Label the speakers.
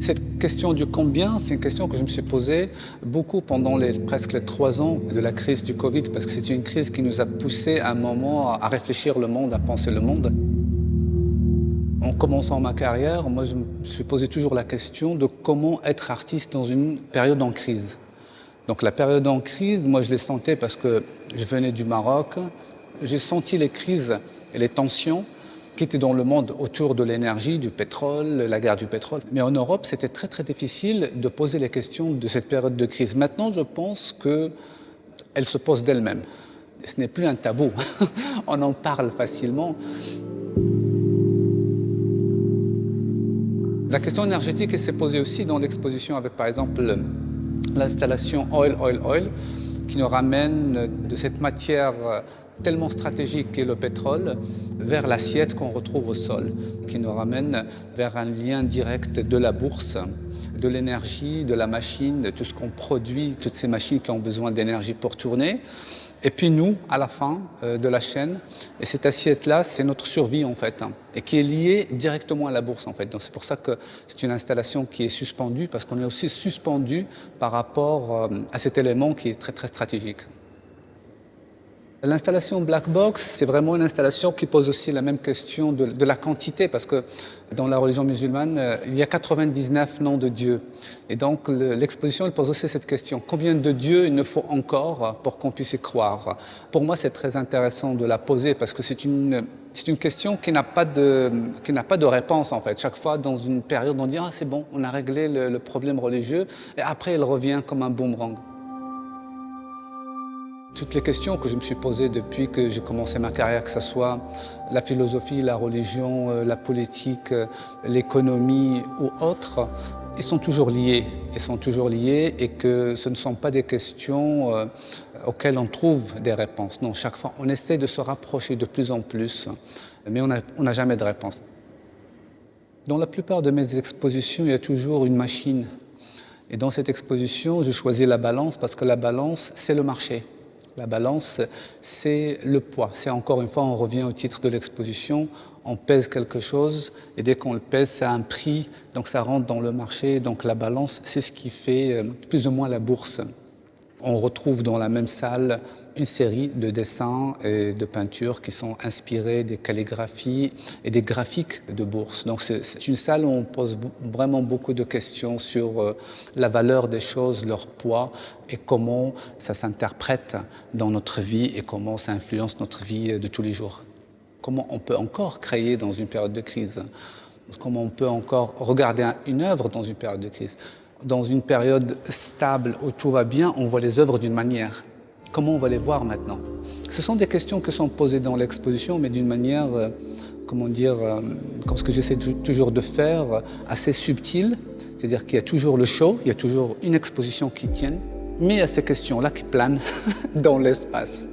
Speaker 1: Cette question du combien, c'est une question que je me suis posée beaucoup pendant presque les 3 ans de la crise du Covid, parce que c'est une crise qui nous a poussé à un moment à réfléchir le monde, à penser le monde. En commençant ma carrière, moi je me suis posé toujours la question de comment être artiste dans une période en crise. Donc la période en crise, moi je l'ai sentais parce que je venais du Maroc, j'ai senti les crises et les tensions qui étaient dans le monde autour de l'énergie, du pétrole, la guerre du pétrole. Mais en Europe, c'était très très difficile de poser les questions de cette période de crise. Maintenant, je pense qu'elle se pose d'elle-même. Ce n'est plus un tabou, on en parle facilement. La question énergétique s'est posée aussi dans l'exposition avec, par exemple, l'installation Oil, Oil, Oil, qui nous ramène de cette matière tellement stratégique qu'est le pétrole vers l'assiette qu'on retrouve au sol, qui nous ramène vers un lien direct de la bourse, de l'énergie, de la machine, de tout ce qu'on produit, toutes ces machines qui ont besoin d'énergie pour tourner. Et puis nous, à la fin de la chaîne, et cette assiette-là, c'est notre survie en fait, et qui est liée directement à la bourse en fait. Donc c'est pour ça que c'est une installation qui est suspendue, parce qu'on est aussi suspendu par rapport à cet élément qui est très très stratégique. L'installation Black Box, c'est vraiment une installation qui pose aussi la même question de la quantité, parce que dans la religion musulmane, il y a 99 noms de Dieu. Et donc l'exposition elle pose aussi cette question. Combien de dieux il nous faut encore pour qu'on puisse y croire? Pour moi, c'est très intéressant de la poser, parce que c'est une question qui n'a pas de réponse en fait. Chaque fois, dans une période, on dit « Ah, c'est bon, on a réglé le problème religieux », et après, il revient comme un boomerang. Toutes les questions que je me suis posées depuis que j'ai commencé ma carrière, que ce soit la philosophie, la religion, la politique, l'économie ou autres, ils sont toujours liés. Ils sont toujours liés, et que ce ne sont pas des questions auxquelles on trouve des réponses. Non, chaque fois, on essaie de se rapprocher de plus en plus, mais on n'a jamais de réponse. Dans la plupart de mes expositions, il y a toujours une machine. Et dans cette exposition, j'ai choisi la balance parce que la balance, c'est le marché. La balance, c'est le poids. C'est encore une fois, on revient au titre de l'exposition, on pèse quelque chose, et dès qu'on le pèse, ça a un prix, donc ça rentre dans le marché. Donc la balance, c'est ce qui fait plus ou moins la bourse. On retrouve dans la même salle une série de dessins et de peintures qui sont inspirés des calligraphies et des graphiques de bourse. Donc c'est une salle où on pose vraiment beaucoup de questions sur la valeur des choses, leur poids, et comment ça s'interprète dans notre vie et comment ça influence notre vie de tous les jours. Comment on peut encore créer dans une période de crise? Comment on peut encore regarder une œuvre dans une période de crise? Dans une période stable où tout va bien, on voit les œuvres d'une manière. Comment on va les voir maintenant? Ce sont des questions qui sont posées dans l'exposition, mais d'une manière, comment dire, comme ce que j'essaie toujours de faire, assez subtile. C'est-à-dire qu'il y a toujours le show, il y a toujours une exposition qui tient, mais il y a ces questions-là qui planent dans l'espace.